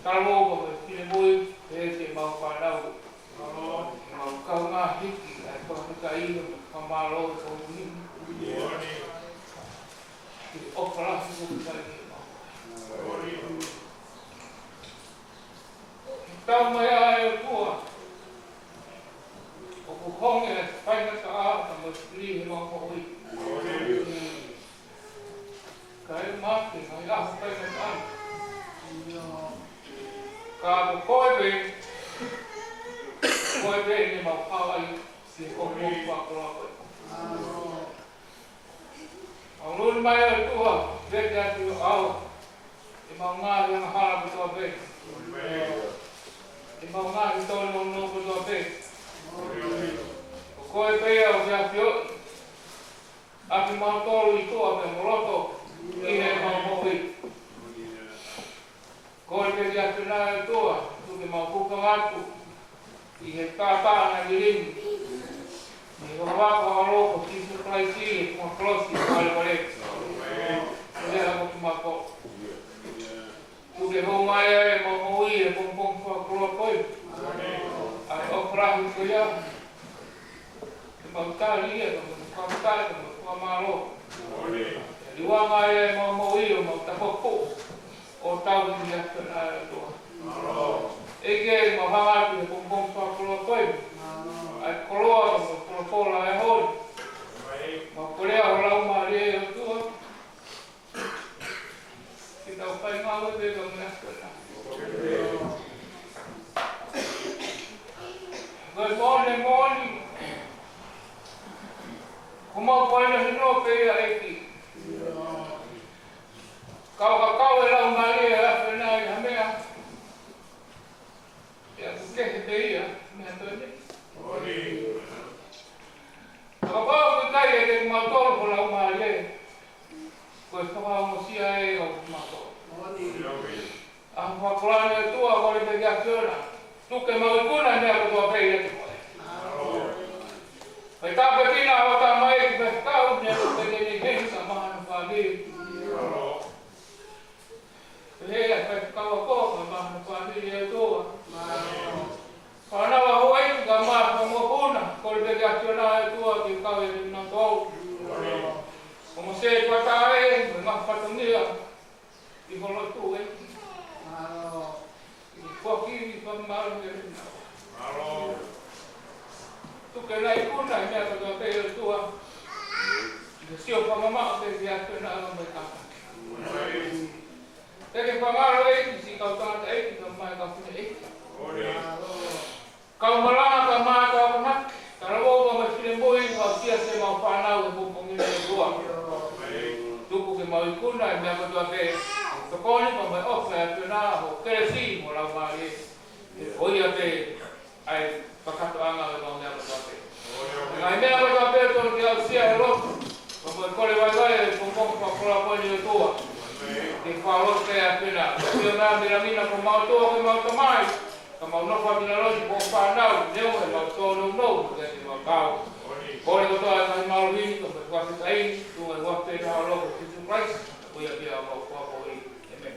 Talo ko Filimui, Kelesi mau Panau, mau kau ngah hiki, atau hikai kamalo ko ni. Opera itu sekali. Kita maya tua, aku hongnya banyak sekali sama sekali mau koi. Kaya mati, kaya aku banyak sekali. Kalau koi be ni mau kawai si kongkong pakulapai. Ang lulun maya tua, beda tu au, Maunga yang harap betul be. Maunga itu nong betul be. Koi be au siapio, api mau tolu itu apa meloto, ini mau koi. Koi be siapio na tua, tu mau buka aku, ini kata na giling. Ni bawa kalau posisi Kelesi, mau Kelesi balik. Dia aku cuma kok. Sudah homaya mau pom keluar koi. Ada operasi tu ya. Sebab kali ya, kamu malu. Jadi wang ayah mau tak pokok. Tahu dia kena tu. Ege mau hangat pom keluar koi. Ai keluar pola ai hoi. Ma kuliah orang mari itu. Kita upai ngau de gamnas kena. Good morning. Kuma pai hino pe ai. Kau orang mari ya pernah hamea. Ya bukan dia, ni Kalau kita yang motor pulau Malaysia, kau tahu Siasi atau motor. Ang pakulan itu aku lebih jaga. Tu kemau kuna ni aku tu apa ini? Kita begini awak tamai kita tahu ni begini ni sama nafadi. Kita kau sama nafadi itu. Karena wahai gambar pemukuna, kalau berjalan itu kita kawin nonton. Kemudian kita tahu, memang patungnya di kolot tu. Koki pemalu ni. Tu kena ikut nak dia kalau pergi tu. Siapa mama berjalan nak mereka. Tapi pemalu ini si kau tahu tak ini ramai kau punya. Kau malah kau nak kalau kau masih lembuin kau Siasi mau panau bumbung ini dua. Tuku ke mau ikut nak dia betul ke. Sekolah ni pemain saya pernah Kelesi mula mari. Oh ya ke, ai pakat angah mau dia betul ke. Ngai dia betul ke tu dia Siasi lo. Pemain kolej wajah bumbung sekolah pun dia tua. Di kalau saya pernah dia nak bila mau tua mau temai. Kamu nak buat bina lagi, kau pandau, dia mau tolong jadi mau kau. Boleh kau tahu apa malu ini, kau berkuasa lain, tu waktu itu Allah itu price, kau ya dia mau kau ini, amen.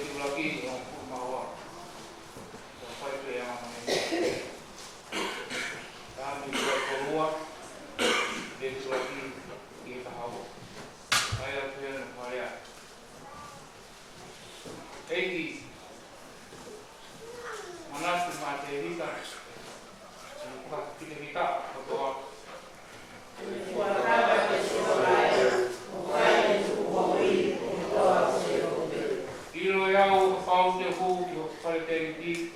Fevaleaki o Mounga. Pai pe a kami berkeluar dari Sulawesi kita tahu. Saya punya Maria. 80 mana semacam ini kan? Bukan kita atau ilo yao pau te hu ki o pare te riti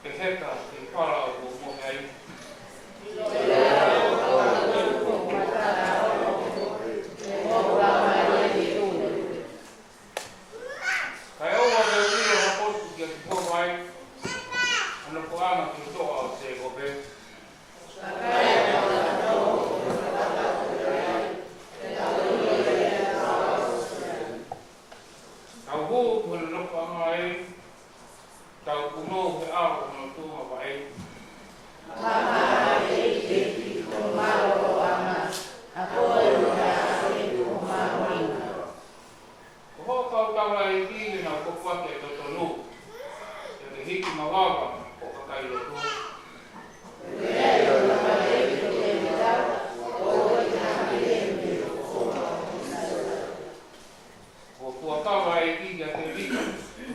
ke heka ke whala o mohei. Kai owa me ilo hapotu ki a ki pohai ana ko ama ki toa o te gobe. Tau hu kona nopa ngai, tau kuno he ao kona tunga wae. Ko ho kau tawa e kiri na kokua ke totonu, e ke hiki mawawa o kakai lotu. Tawa e ki a te rika,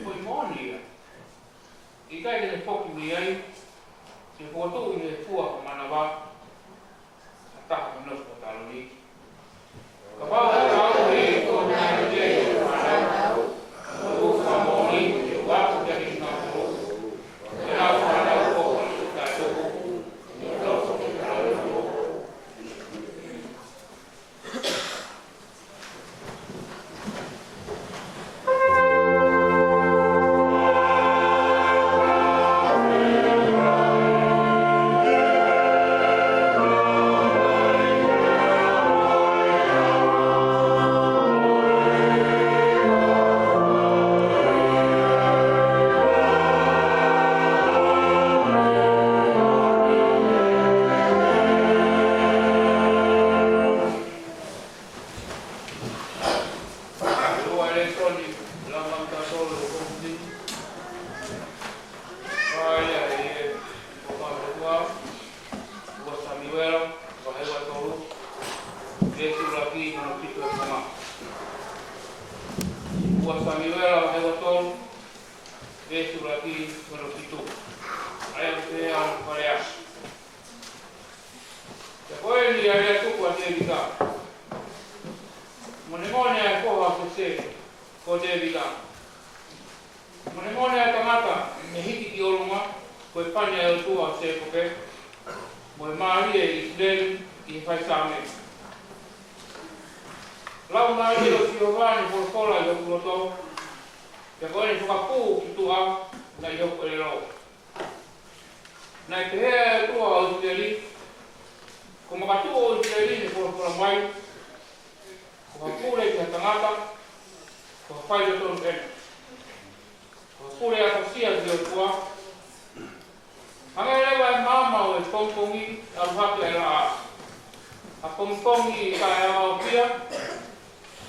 ko Heamoni ia. I kai te poki mi ai, te kōtou i he pua ko manawa, a taha nopo taloni. Ka pāha tau e ko nai te e whanau, ko Heamoni, te wāku te ni ngā tō. Te nau whanau ko ka tōku, ni tōku ki taloni. Mounga e Tangata, me hiki ki olunga, koe pane e o tua se kope, mo e maari e i Israeli i whai sāme. Lau maari o si o vāni polokola i o kulotou, te koe ni whakapū ki tua na i hoko e lau. Nai te hea e tua o Israeli, ko makatu o Israeli ni polokola mai, ko hapure ki a Tangata, ko whai o tonu ena. Pure a kasia ki o tua. Hanga rewa e mama o e kongkongi a ruhake e la a. A kongkongi i ka e ao pia.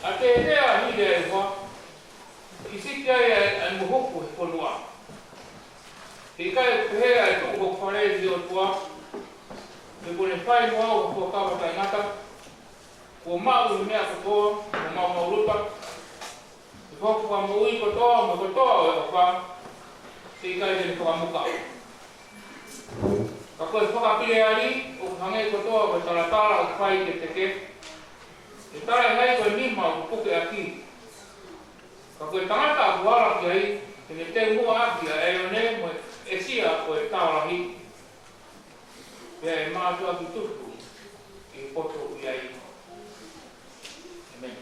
A te rea hile e hoa. I siki ai e muhoku e konua. I ka e kuhea e tuku o wharezi o tua. E kone whai mua o kua kawa Tangata. Kua mau i mea katoa, kua mau mauruta. I hoku ka mui kotoa, mo kotoa e o wha, te i kai tene whakamuka. Ka koe whakapile ari, o hange kotoa koe taratara o whai te teke. E tara ngai koe nima o puke aki. Ka koe Tangata a buara ki ai, tene te mua aki a e o ne mo e sia o e taurahi. Pea e mātua ki tutu, i poto i ai. Amen.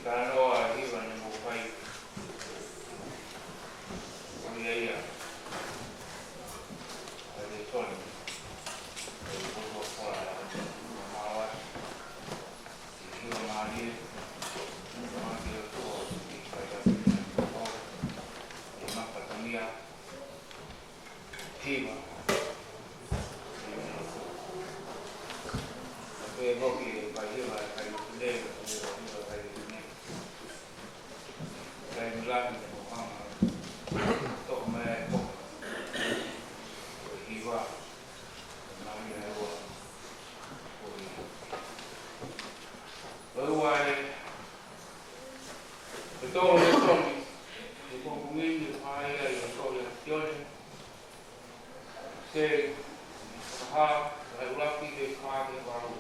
Kanoa hiwa ni mukai. Kulia Tony. Kwa mawa. Hiwa maali. Maali kwa kwa mapatamia. Hiwa. Kwa boki kwa hiwa kali kule kwa kali kule. Kali mlaki kwa kama tome kwa hiwa nami hawa kwa wale betul betul kwa mwili haya ya kwa se ha ulaki de kage baru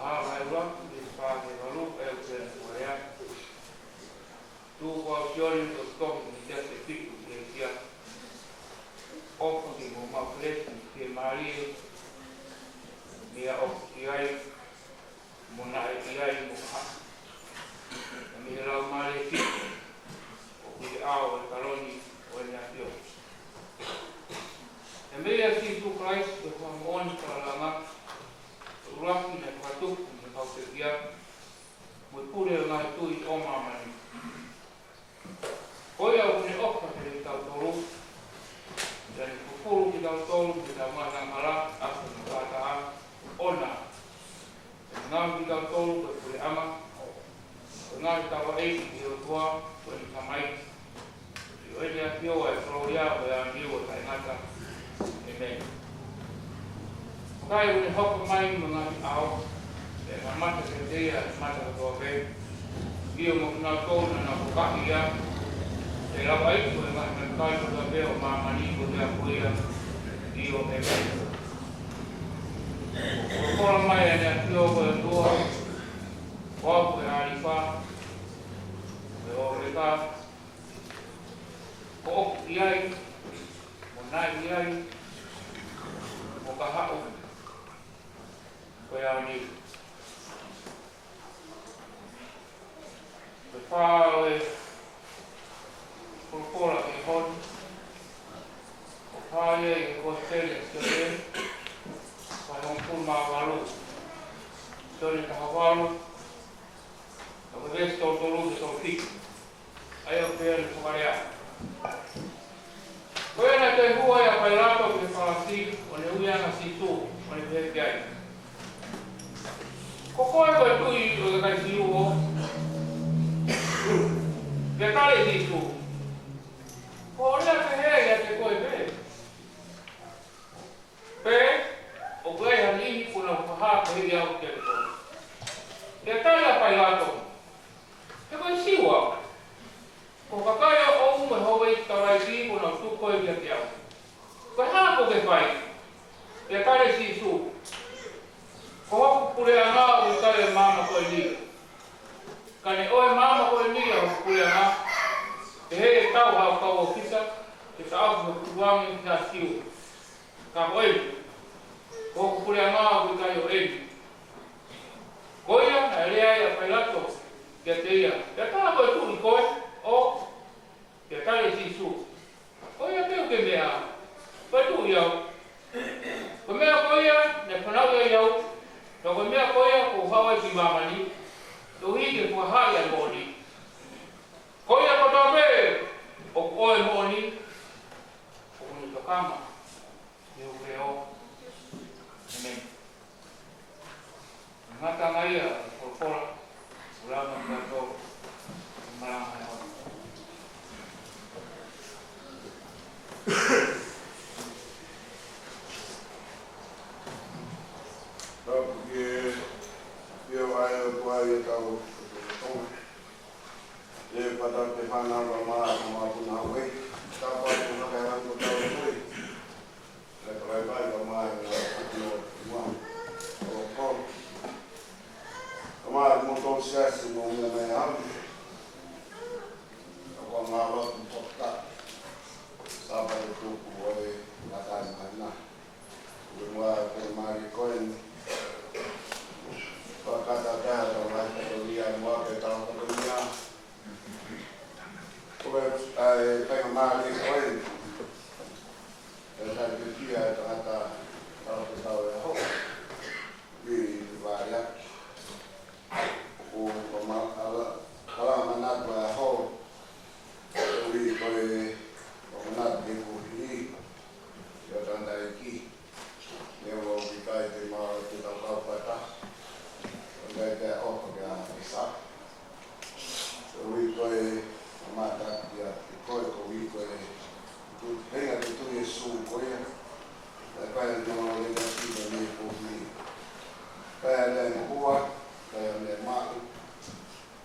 ha ulaki de kage baru el tu kwa fiori to stop ni ya se piku de ya opo di mo maflet ke mari dia okiai mona ai mo ha ni ra mari ki o ki ao kaloni o ni atio e meia si tu Christ de mon para la uraki na patu ni ka se dia mo pure na tu I o mama ni oia o ni opa te tau toru dan kukuru kita tolu kita mana mala aku kata ona ngam kita tolu ke ama ngam kita wa dia tua pun samai dia tio ai proya ya dio Tangata amen kai ni hok mai mengat au dan mata dia mata tua be dia mo na tolu na buka dia Ela vai por uma mercado da bel mamani por a poeira dio amen. Por mai na tio por tua o por alifa o reta o iai o nai iai o kahau ko ya ni Por e hon o paie e Kosipelivili pa hon puma walu sori ka hawalu o resto tolu de sofi ai o per farea Koena te hua ya pailato ke falasi o ne uia na situ o ne pekai Koko e ko tui o ka siu o Ke tale situ Ora que é que coi bem. Bem, o gai ali com o paha que ia o que foi. Detalhe para lá to. Que vai siwa. O cacau ou uma hoi para ali com o tu coi que é. Vai lá o que vai. Detalhe se su. Como por ela o cara mama coi ali. Kane o mama coi ali o por ela. He tau hau kau o kisa, ke tau hau kuwangi na siu. Ka oi, ko kupule ngā o kai o ei. Koia, na elea ia pailato, ke te ia. Ke tala koe tu I koe, o, ke tale si su. Koia teo ke mea, koe tu iau. Ko mea koia, ne whanau ia iau, ka koe mea koia, ko hawa ki mamani, to hike kua hai a moni. Koia kotope o koe moni o kuni tokama e o reo amen ngata ngai a porpora ulama kato malama na porque eu vai tau Dia pada pihana ramah puna wei, siapa yang nak heran tu tahu wei. Lepas ramah yang semua, orang ramah motor siasi Mounga yang apa ngalah kota, Sapate tu wei kata mana, rumah permari koin, kata orang orang ya mua ke tau kakunia. Kowe penga maari koe. Eta te pia Tangata tau te tau e ho. Ni Fevaleaki. O kala manatu e ho. Ui koe manatu ke kuhiri. Ia Tandaiki. Neo kikai te maa te tau kau pata. Ngai te opa ke a isa. Ui koe mata ia te koe ko ui koe henga te tui e su koe. E pai no le te tino ni kuhiri. Pai le kua, pai le maa.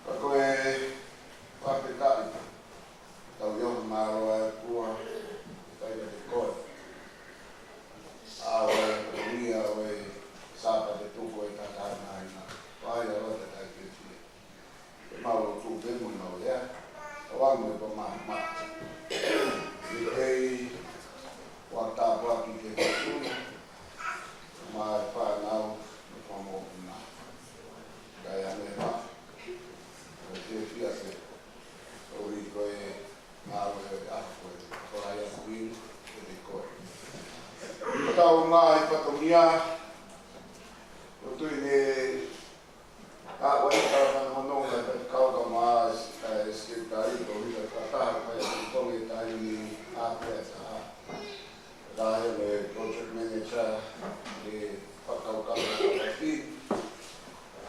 Pa koe wapetai. Tau yoha maro e kua. Pai le te koe. Awe kunia we Sapate tuko e tatana ina. Pai a rota tai kiti. E malo tu bemu no ya. Awangu e pa maa. Ni kei watapuaki ke kutuna. Ma e pa nau e pa mokuna. Kai ane maa. E te fia se. Oi koe mawe e ako e. Koe a kuinu e te koe. Tau ngā i patongia, o tui ne wai tarawhana Mounga e kauka maa e skiptari ko hita kataha kai a tongi tai ni āpea taha. Tāhe me project manager e whakaukanga kawaki.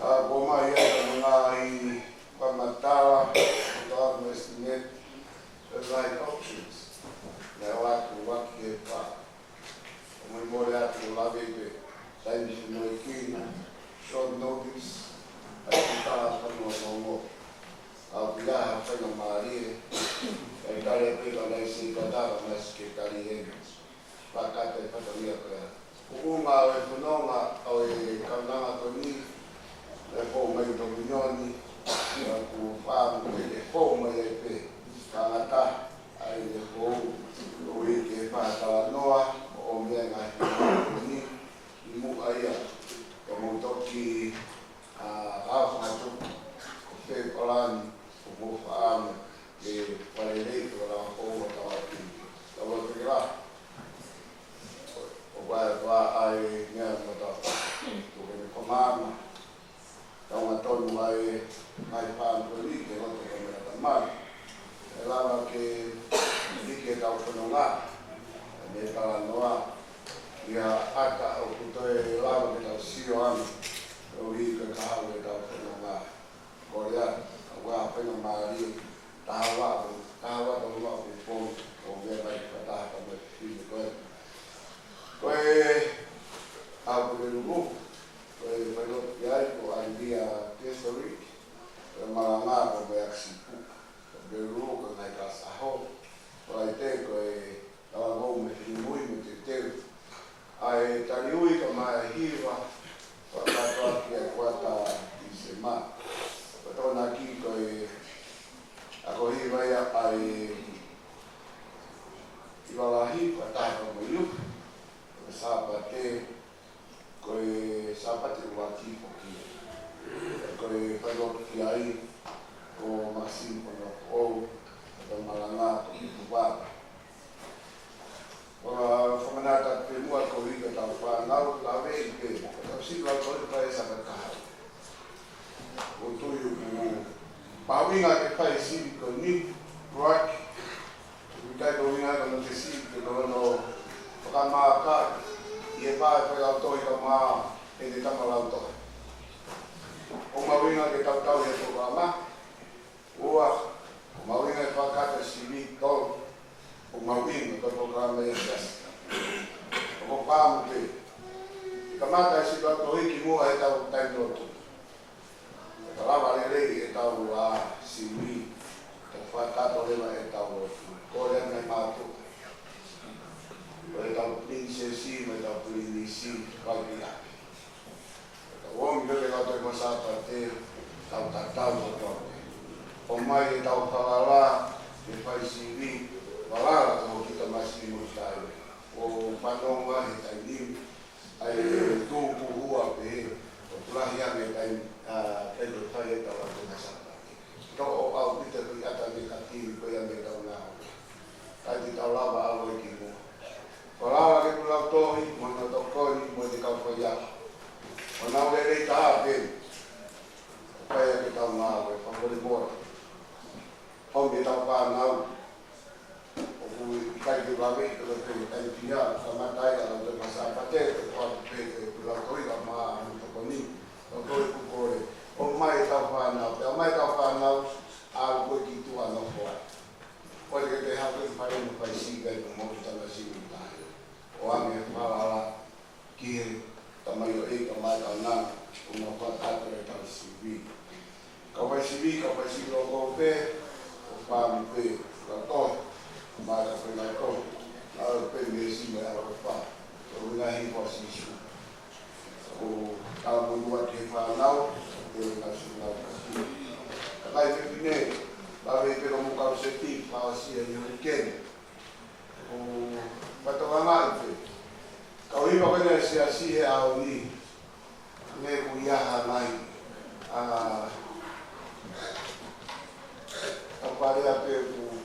Ko mai e ngā i whamatawa, to estimate the right options. Nā watu waki e pā. Muy more atu la bebe, sai di no ikina, short notice, ai kita no mo. Au pila fa no mari, ai kare pe ka dai si ka da mas ke kari e. Pakate pa to ia ka. Uma e funonga au e kananga to ni, e po mai to milioni, ku pa mo e po mai e pe. Tangata ai e po o e ke pa ta noa. O mea ngā ni i mu aia o mo toki rau hatu o whee kolani o mo whaame e whare rei o rau hou o tawa ki tawa ki rā o wā ai ngā mata o kene komama taunga tonu ai mai whaame ko li ke roto ka mea tamari e lawa ke li ke tau whanonga me tala noa ia ata o kutoe lawa ke tau sio anu o i ka kahau e tau whanonga korea a wā whenga maari tahawa tau noa o pōn o mea mai kataha ka me whine koe koe au kore rumu koe whanot ki ai ko idea tesori koe maranga ko me aksipu koe rumu ko ngai ka saho koe te koe awa ngau me Heamoni me te teu. Ai tari ui ka mai hiwa, whakatoa ki a kuata i se mā. Patona ki koe, ako hiwa ia ai i walahi, whataha mo iu, koe Sapate, koe Sapate waki poki. Koe whanot ki ai, ko masin kono ou, koe malanga ko i tuwaka. Whamanata te mua ko hika tau whanau, la wei pe, tau si la kore pai saka kahau. O tuiu ku pawinga ke pai si ko ni, roaki, wikai ko winga ko te si, ke ko no whakamaka, i e pai pai au toi ka maa, e te tamalau toi. O mawinga ke tau tau he tō wama, ua, o mawinga e whakata si mi tō, o mawinga ko programa e sasa. O pāmu te. Ka mata e si tō hiki mua e tau tainotu. Ka rawa rei e tau a siwi. Ka whakato rewa e tau otu. Kore mai mātu. O e tau prinsesi, me tau prinisi, Fevaleaki. Ka wongi pepe kato e Sapate, tau tatau o tau. O mai e tau whawala, e whai siwi, Walala ko kita masih mustai. O Mounga he tai ni ai tu pu hua pe. O tulahi ame tai tai tai ta Tonga, Fevaleaki. Homem da Panau, o Caio Lave, o Caio Tangata, o Sapate, o Lautoira, o Toni, o Core, o mais da Panau, a coisa que tu não fora. Pode ter razão para não fazer o monstro da cidade. O homem fala lá que tamanho é que mais não, uma foto é tão civil. Kapasi logo pe, o pam pe, o to, mas a foi na to, a pe mesmo era o pá, o na hipótese isso, o algo que fala não, o nacional assim, lá em Fevaleaki, lá vem pelo mundo seti, fala assim em pequeno, o patogamante, kauiba quando se assim é a uni, nego ia mai, a Sapate pego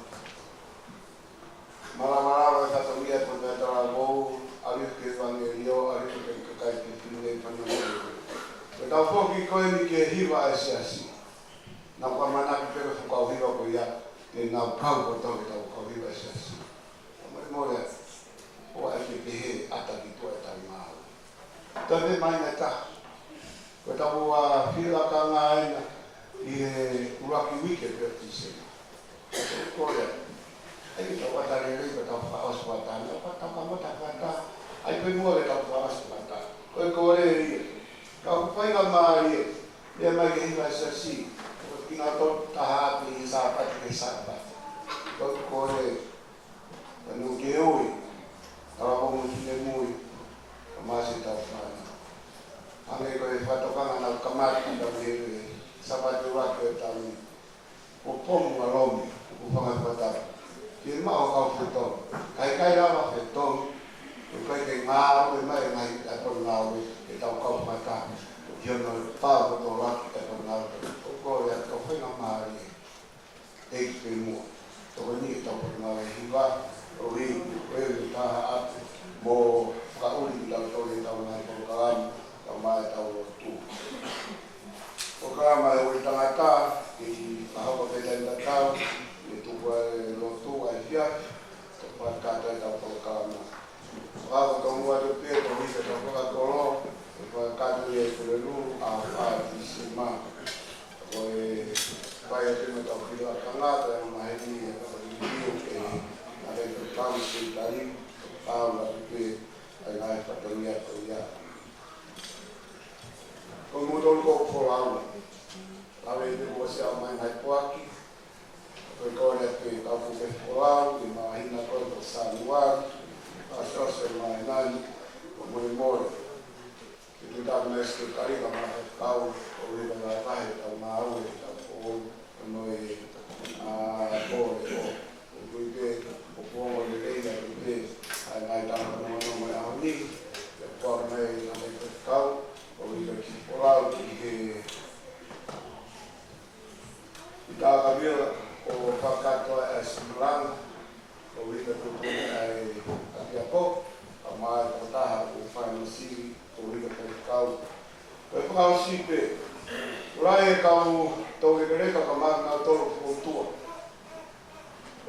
malamala ka tamia ko da trago ali que vanelio ali que cai que fine panelo então pouco ko ni que riva Siasi na kwa mana que pego ko riva ko ya que na kau ko to ko riva Siasi mas moja o ali que ata que tu eta mal também mais neta ko ta boa fila ka ngaina e uraki wike Metotisi. Olha, aí eu vou dar ele para falar os patas, eu vou dar uma tacata, aí foi morrer para falar os patas. Foi correr, eu fui na Maria, e a Maria vai ser assim, porque não estou tarrado e Sapate que Sapate. Foi correr, eu não quero, ela vamos ter muito, mas está falando. A minha coisa vai tocar na camada também, Sapate vai ter também. O pomo alome, o pangatata. Que mau kau futong, kai lama futong, kai kai mau, mai atau lau, kita kau mata, jono pau betul lagi atau lau, kau lihat kau fai ngamari, ekspemu, kau ni kita pernah hiba, ori, tahat, mo kau ni kita tahu nai program, kau mai tahu tu. Program ai Tangata, di bahwa beda tahu itu lotu aja, tempat kata atau program. Kalau kamu ada pihak bisa dapat kalau kata dia perlu apa di sini, boleh bayar dengan tahu Tangata yang mahiri video ada program dari tahu lagi ada pertanyaan pertanyaan. Kemudian kau pulang, lalu itu bosnya main Heamoni, kau lihat tu kau pulang, di mana hina kau bersaluan, asal semainan, kemudian itu dah mesti kali kau boleh berapa itu mau itu boleh boleh boleh boleh ada nama ini, karena ada kau Oral que estava vendo o pacato a estimular o vida do daqui a pouco a mais botar o financeiro o vida fiscal o fiscal sempre lá é como todo ele que mais na todo futuro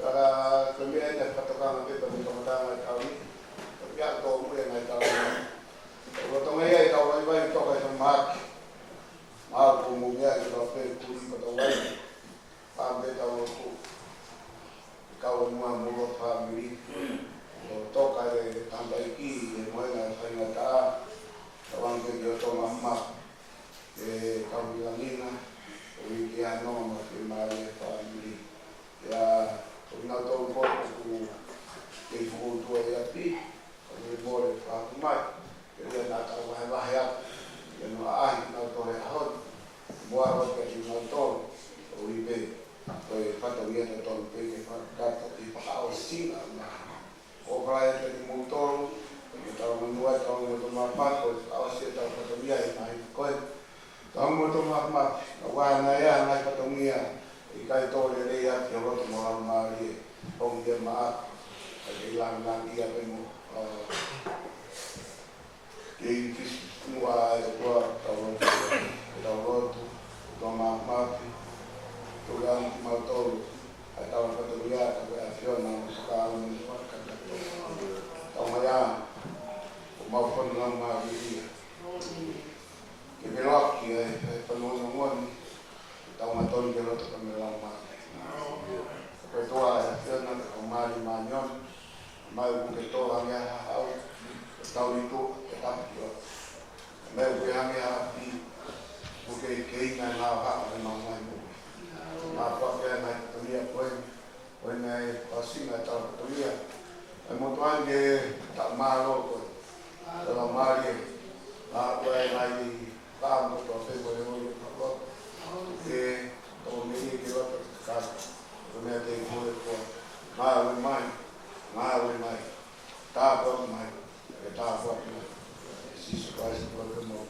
para também é para tocar na vida do comandante ali já todo mundo na Italia. Kalau tengah ya kita awal-awal kita kaya mak umumnya kita pergi kita awal sampai tahu tu kau semua mulut family untuk kaya tambah iki yang mana saya tak orang kerja tu mama kau bilang ini ini ano masih mari family ya kalau tahu kau ibu tua ya pi kalau boleh faham dia nak tahu bahaya, dia nak tahu hal, buat kerja nak tahu, uripe, patungnya tahu pergi kata di pahal sini, orang yang motor, kita menjual tahu motor mamat, awasnya tahu patungnya ini, tahu motor mamat, warna ya, naik patungnya, ikai tahu dia lihat, kalau tu orang mari, orang dia maaf, hilang dia pemu. Que semua buat tahun tu toma mapi, tulang mautol, atau patulia, atau afiona, sekarang ini kata tomaya, maupun lama dia. Fevaleaki penunungan, taumaton gelot kami lama. Ketua afiona kemari manyon, mai ketua kami hau, tahu itu tetap juga. Mai kami hapi. Bukan keinginan awak memang mahu. Apa yang nak tulia pun, pasti nak tahu tulia. Kemudian dia tak malu pun. Dalam hari, apa yang lagi tahu tu apa boleh apa. Dia tahu ni kita terkat. Dunia dia boleh pun. Malu mai. Tak apa mai. Tak apa. Sisi kuasa boleh mau.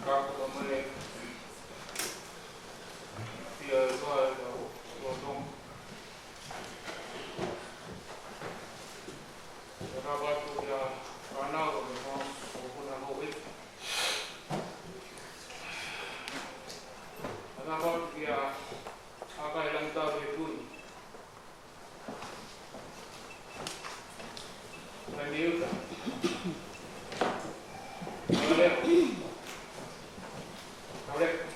Kako tamai pia vai da Tonga. Rabatu ya kanal ko kuna ho ik. Rabatu ya aga ilang tao itu. Kaniuka. Oleh.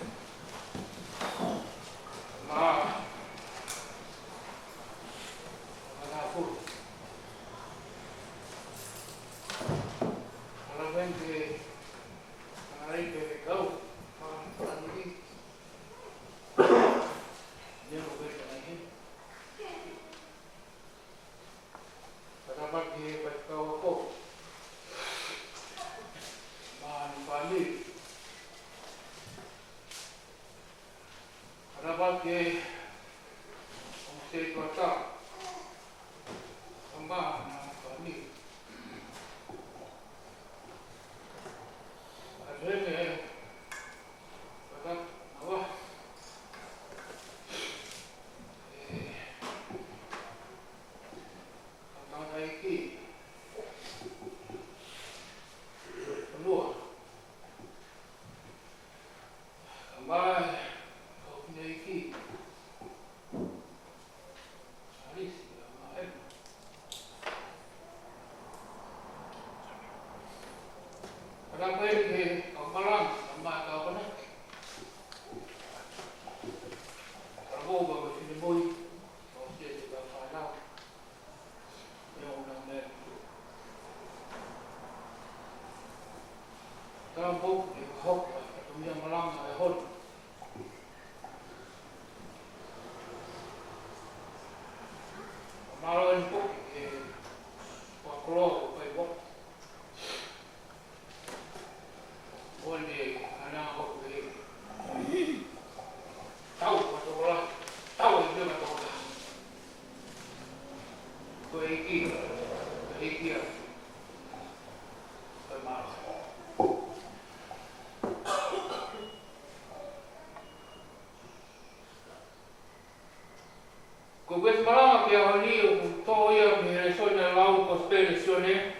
Questo malama che ho lì, un po' io mi resono nell'auto spedizione,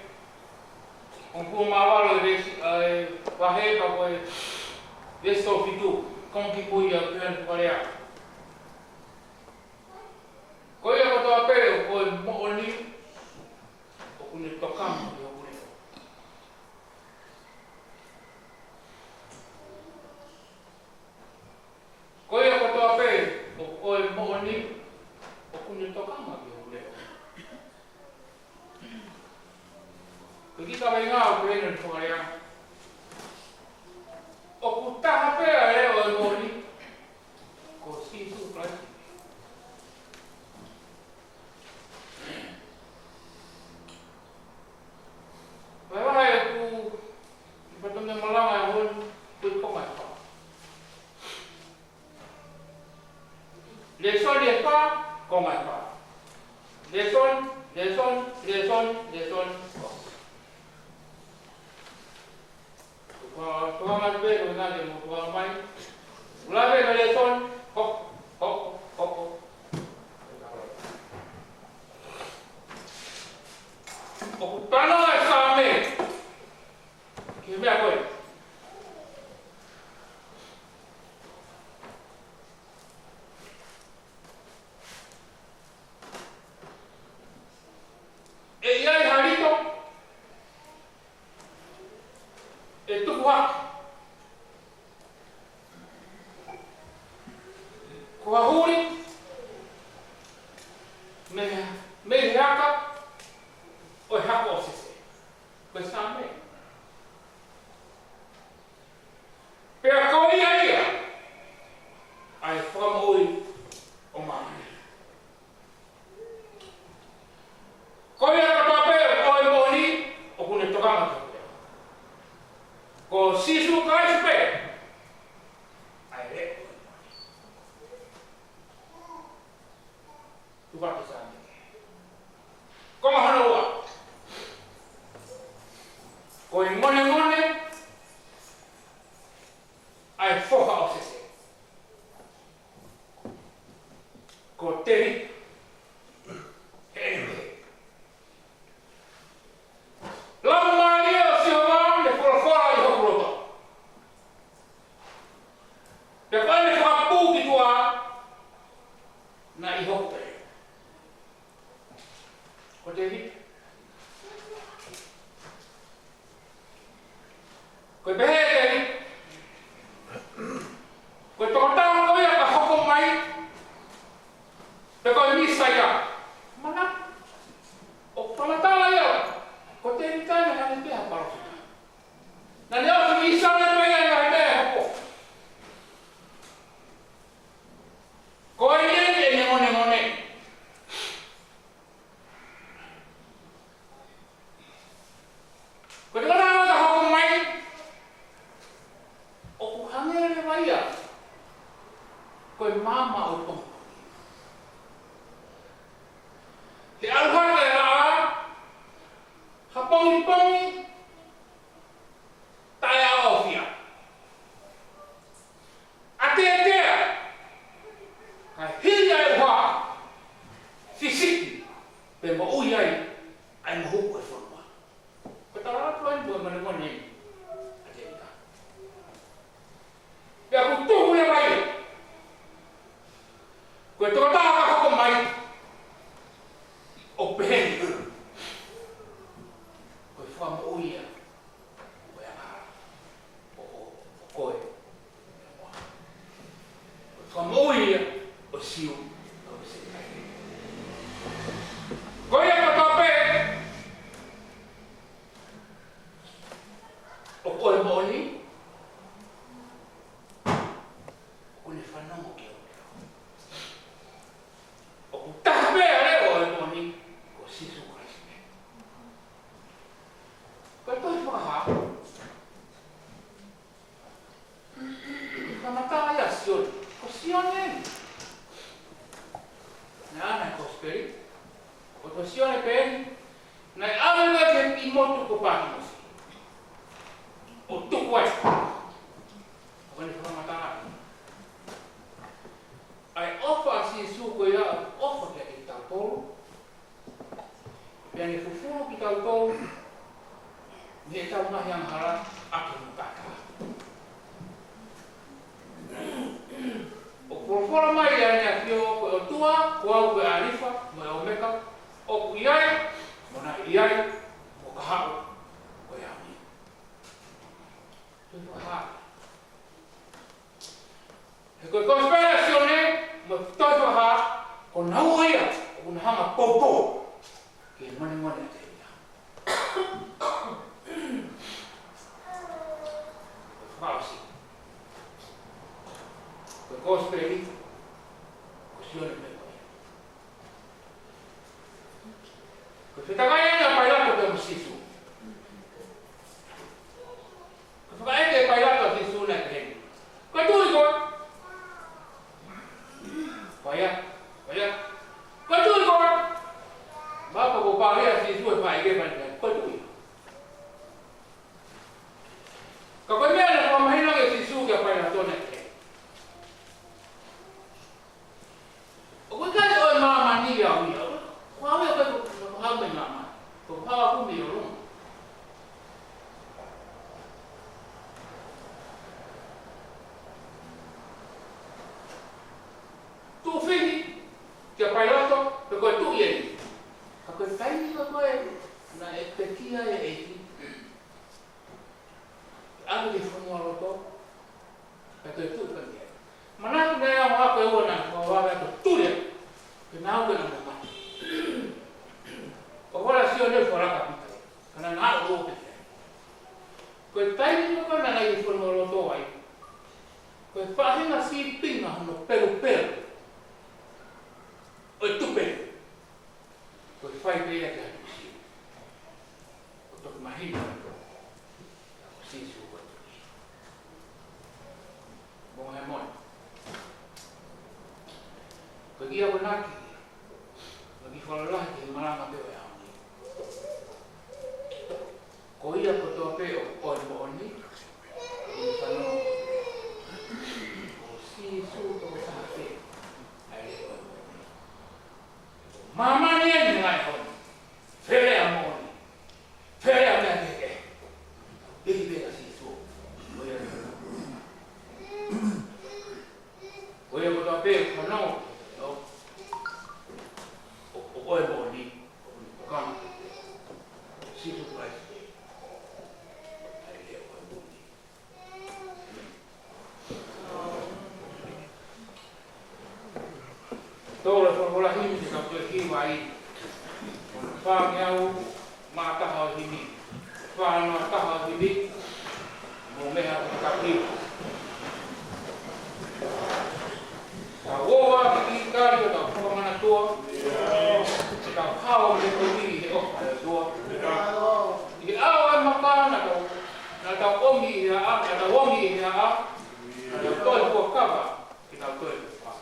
un po' malvalo e baheka poi adesso più con chi poi per fare. Poi ho fatto appello poi mo lì, o con il toccando io pure. Poi ho fatto appello poi mo lì. Kung tocama eu levo. Porque também não o treino de fora. O puta pera é o mori. Kosipelivili. Vai tu betul yang malang aku tu komai. Leson dia pa con ai fa. Le son. Tuhan ada beri dengan dia Tuhan main. Mulai dari le son, hop. Oh, tanah kami. Kimi apa? ai foha o sese. Ko teri. Lama ia si hawang le fora i hokrota. Te kane whapu ki tua na i hokte. Ko teri. Ko behe teri. Ko tokotang ko ia ka hoko mai. Te ko misa ia. Mana? O pamatala ia. Ko teri tane hane pia parosuta. Na leo si misa na pia ia hane hoko. Ko ia ia ngone. Ko te kona ka hoko mai. O ku hangere mai ia. Ko mama o Tonga. Te alhaka e raa, hapongi tai a ofia. Atea, kai hia e hoa, fisiki, pe ma ui ai ma huku e whanua. Ko ta ratu ai bua mana mone, atea. Pea ku tuhu e mai, ko e tokataha ka hoko mai, o peheni ko e whama uia o e angara o koe ko e whama uia o siu o se kai ko ia katape o koe moni o ne whanamo ki o ku tape ale o e moni Sisu Christ. Kau faham? Kalau tak ayah sion, kau sion ni. Nah, nak Kosipelivili, kau sion ni pen. Nak awal lagi imut tu kau pakai mesti. Untuk kuat. Bukan di mana tak. I offer Sisu kau ya offer dia kita tolong. Yang difufu kita tahu dia tahu nah yang halal aku mukaka. O por mai ya kio ko tua ko alifa mo omeka o kuyai mona iai o kahau ko yami. Tu ha. Ko conspirazione mo todo ha ko nauia ko hanga popo. Que Heamoni te dia. Fausi. Ko Kosipelivili, ko sione me. Ko fitakaya na pailato de Sisu. Ko fitakaya ke pailato Sisu na ke. Ko tu ko. Vaya. Ko tu ko. Bapa ko pare Sisu e pai ke ban ko tu. Ka ko mena ko mahina ke Sisu ke pai na tone. O ko ka o mama ni ya wi. Ko ave ko ha me mama. Ko pa ko mi ro. Tu fini ke pai lato ko tu ye. Ako kai ni ko na epekia e eki. Ano di fumo roto. Kato tu kan dia. Mana tu dia wa ko wona ko wa to tu dia. Ke na ko na ma. Ko wala si ole fora kapita. Kana na ro ke. Ko kai ni ko na nai fumo roto ai. Ko pa hina si pinga no pero. O tu pe. Ko fai pe ia ka. Ko mahina ko. Sisu ko. Bom Heamoni. Ko ia ko naki. Lagi fala lah ke marama pe ia. Ko ia ko to pe o Heamoni. Ko Oia ko ta pe whanau. O oe mo ni. O kama. Situ kai. Ai leo oe mo ni. Tōra whakola himi te kapua kiwa i. Whāngiau mā taha o himi. Whānoa taha o himi. Mō meha te kapiu. Tā woa ki ki kāri o tau whakamana toa. Tā pāo me kōwiri he oka e toa. I ao e makana tau. Nā tau omi i a a, nā tau omi i a a. Nā tau toi kua kawa ki tau toi kua pā.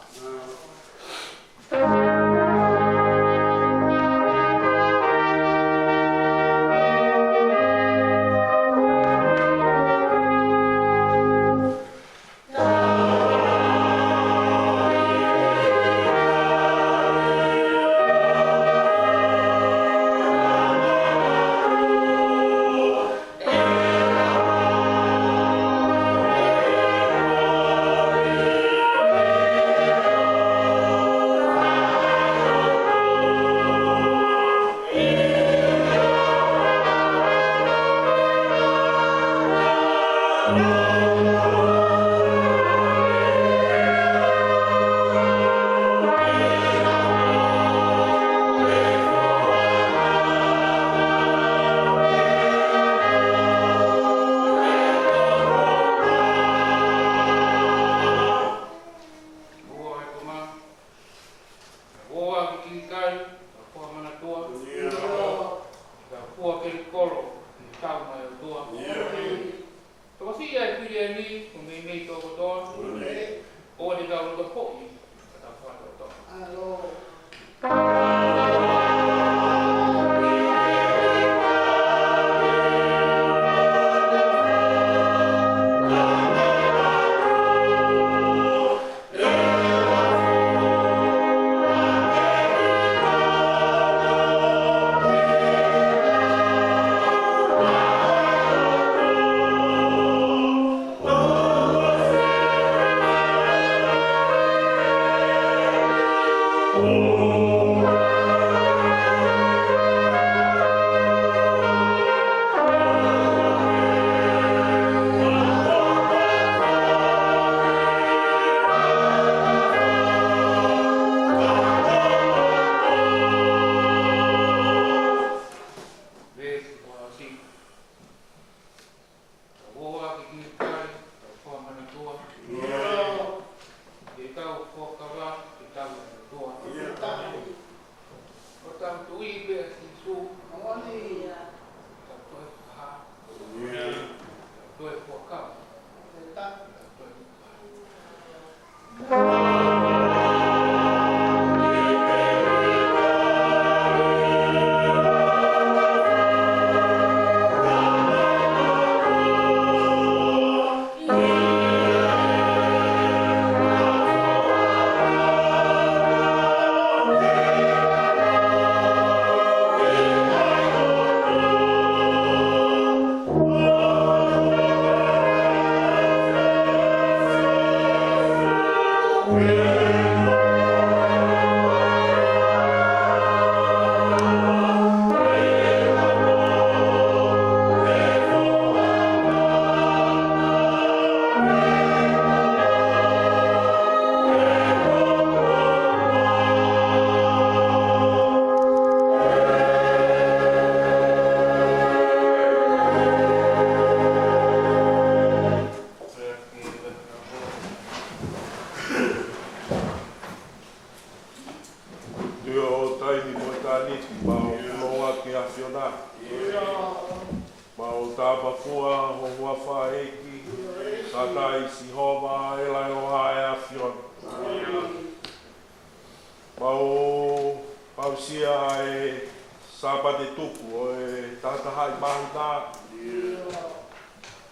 Sapate tuku o e tata hai mahuta.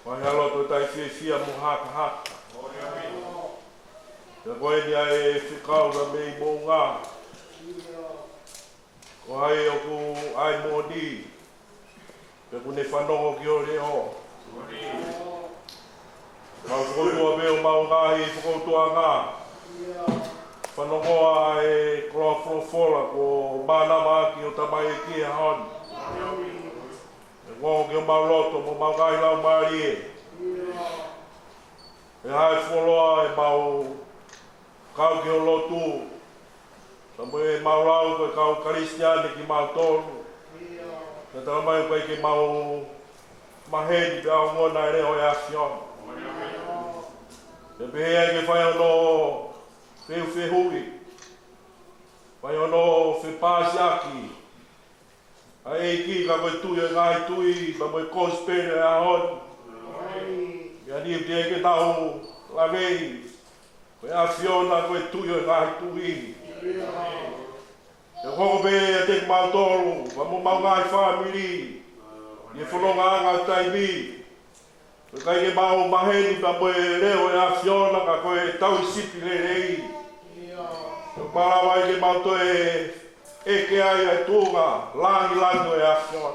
Mai haloto tai fia mo haka haka. Te koe ni ai whikau na mei Mounga. Ko hai o ku ai mōdi. Te kune whanongo ki o reo. Mau whakautua me o Maunga i whakautua ngā. Whanongoa e kroa whorofora ko mānama ki o tamai e kia hon. E ngō ki o Mauroto mo Maunga i lau maari e. E hae wholoa e mau kau ki o lotu. Tamo e maurau koe kau karistiani ki mau tolu. E tala mai koe ki mau maheni pe au ngona e reo e asion. E pehea ke whai ono whehui. Whai ono Fevaleaki. A e ki ka koe tui e ngai tui, pa moe Kosipelivili e ahon. Ia ni e te ke tau lavei. Koe afiona koe tui e ngai tui. E hoko pe e te mautoro, pa mo Maunga i family. Ie whanonga anga taibi. Koe kai ke mau maheni pa moe reo e afiona ka koe tau i sipi le rei. Koe parawai ke mauto e ke ai e Tonga, langi lango e afiona.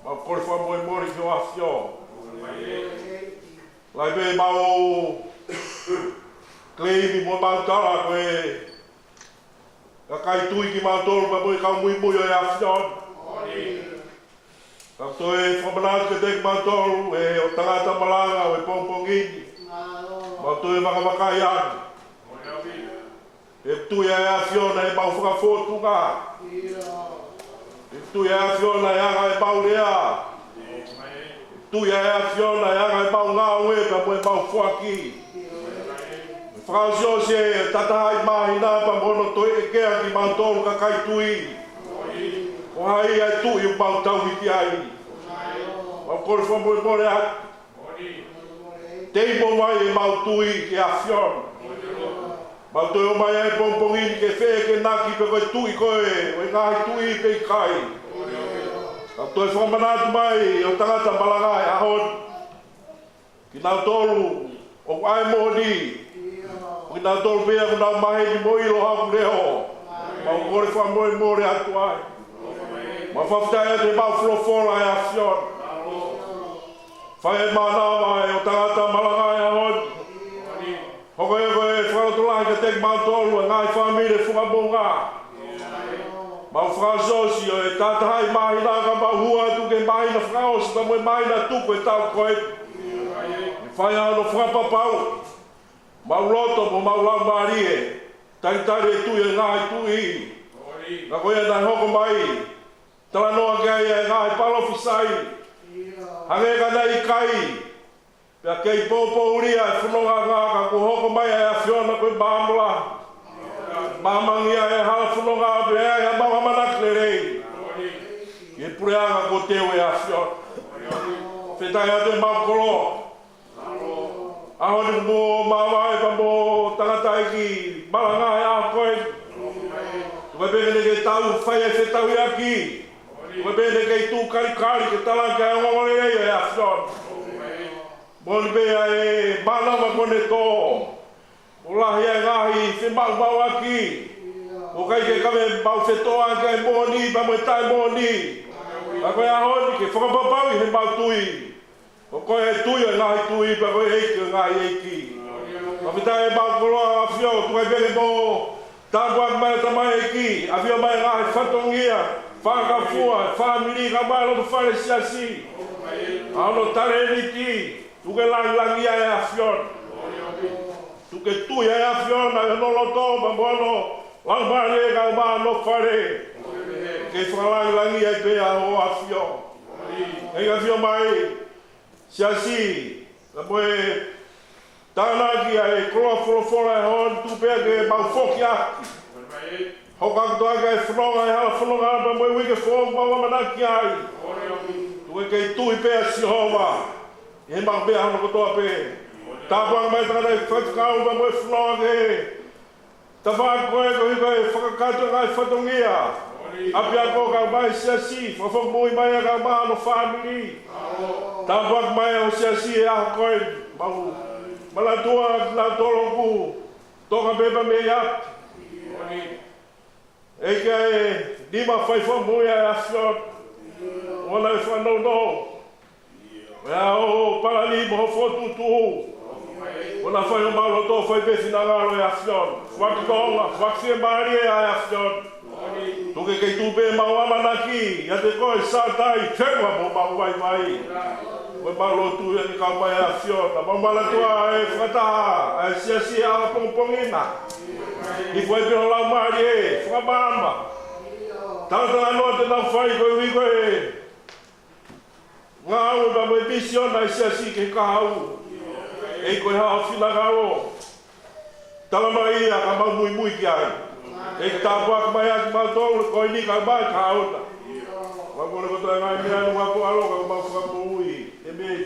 Mau kore wha moe mori ki o afiona. Lai pe mau Kelesi mo mautara koe ka kai tui ki mautoro pa moe kau mui mui o e afiona. Ka toe whamanatu ke teki mautoro e o Tangata malanga o e pongpongini. Ma toe makamakai anu. E tui e afiona e mau whakafotunga. E tui e afiona e anga e mau rea. E tui e afiona e anga e mau ngā ue pa moe mau fuaki. Whakausio se tatahai mahina pa mono toi e kea ki mautoro ka kai tui. O hai ai tui o mau tau hiti ai. Mau kore whamoe more atu. Teipo mai e mau tui ki afiona. Mau toi o mai ai pongpongini ke whee ke naki pe koe tui koe. O e ngahi tui pe i kai. Mau toi whamanatu mai o Tangata malanga e ahon. Ki nau tolu o ai moni. Ki nau tolu pia ku nau maheni mo ilo haku reo. Mau kore whamoe more atu ai. Mau whaftai ate mau whorofora e afiona. Whai e mānawa e o Tangata malanga e ahon. Hoko e koe whakatolai ka teki mautolu e ngai whamire whakamonga. Mau whakasosi o e tātahai mahina ka mau hua atu ke mahina whakaosi pa moe mahina tuku e tau koe. E whai ano whakapapau. Mau roto mo mau lau maari e. Taitari e tui e ngai tui. Ka koe e nai hoko mai. Tala noa kia e ngai palofisai. Hange ka nei kai. Pea kei pōpō uria e whanonga ngā ka ko hoko mai e afiona koe māmula. Māmangia e hala whanonga ape e a mau hamanak le rei. E pureanga ko teo e afiona. Whetai a te mau kolo. Ahoni mo mawai pa mo Tangata iki malanga e a koe. Koe pene ke tau whai e Fevaleaki. Koe pene ke tū karikari ke talanka e ngongore rei e afiona. Moni bea e malawa kone tō. O lahi e ngahi se mau aki. O kai ke kame mau whetoa ke moni pa moe tai moni. A koe ahoni ke whakapapau i he mau tui. O koe e tui o ngahi tui pa koe eiki o ngahi eiki. A whita e mau koloa a whio tu kai pere mo tāpuak mai o tamai eiki. A whio mai ngahi whatongia. Whakafua, whamiri ka mai loto whare siasi. Ano tare niti. Tuke langi ai afiona. Tuke tui ai afiona e no loto ma mono lang mare ka ma no fare. Ke langi ai pe a o afiona. E afio mai Siasi. La moe tanagi ai kroa whorofora e hon tu pe ke mau foki aki. Hoka toaga e whanonga e hala whanonga pa moe wike whong mawa manaki ai. Tuke kei tui pe a Sihova. E mau bea hana kotoa pe. Tāpuanga mai tangata e whatukau pa moe whanonga ke. Ta whakoe ko hiko e whakakato ngai whatongia. Apia ko ka mai Siasi. Whawhok mui mai a ka maa no whamiri. Tāpuanga mai o Siasi e aho koe. Mau malatua la toloku. Toka pepa me iat. Eke e lima whaifa mui a afion. Ona e whanau no. Ea o parali mo fotu tu. Ona fai o malo to fai besi na galo ya fion. Fak Tonga, fak se mari ya fion. Tu ke tu be mawama naki, ya te koi satai chegwa mo mawai mai. O malo tu ya ni ka mai ya fion. Na mala tua e fata, e siasi ala pongpongina. I foi pelo la mari, fa mama. Tanta no te na fai ko wi ko e. Ngau da mo mission na siasi ke ka hau. E koe hao whina gao. Tala mai ia ka mau mui mui ki ai. E ki tāpuak mai aki mau tōru koe ni ka mai ka haota. Wakone koto e ngai mea nunga ko aloka ka mau whakamu ui. E mei.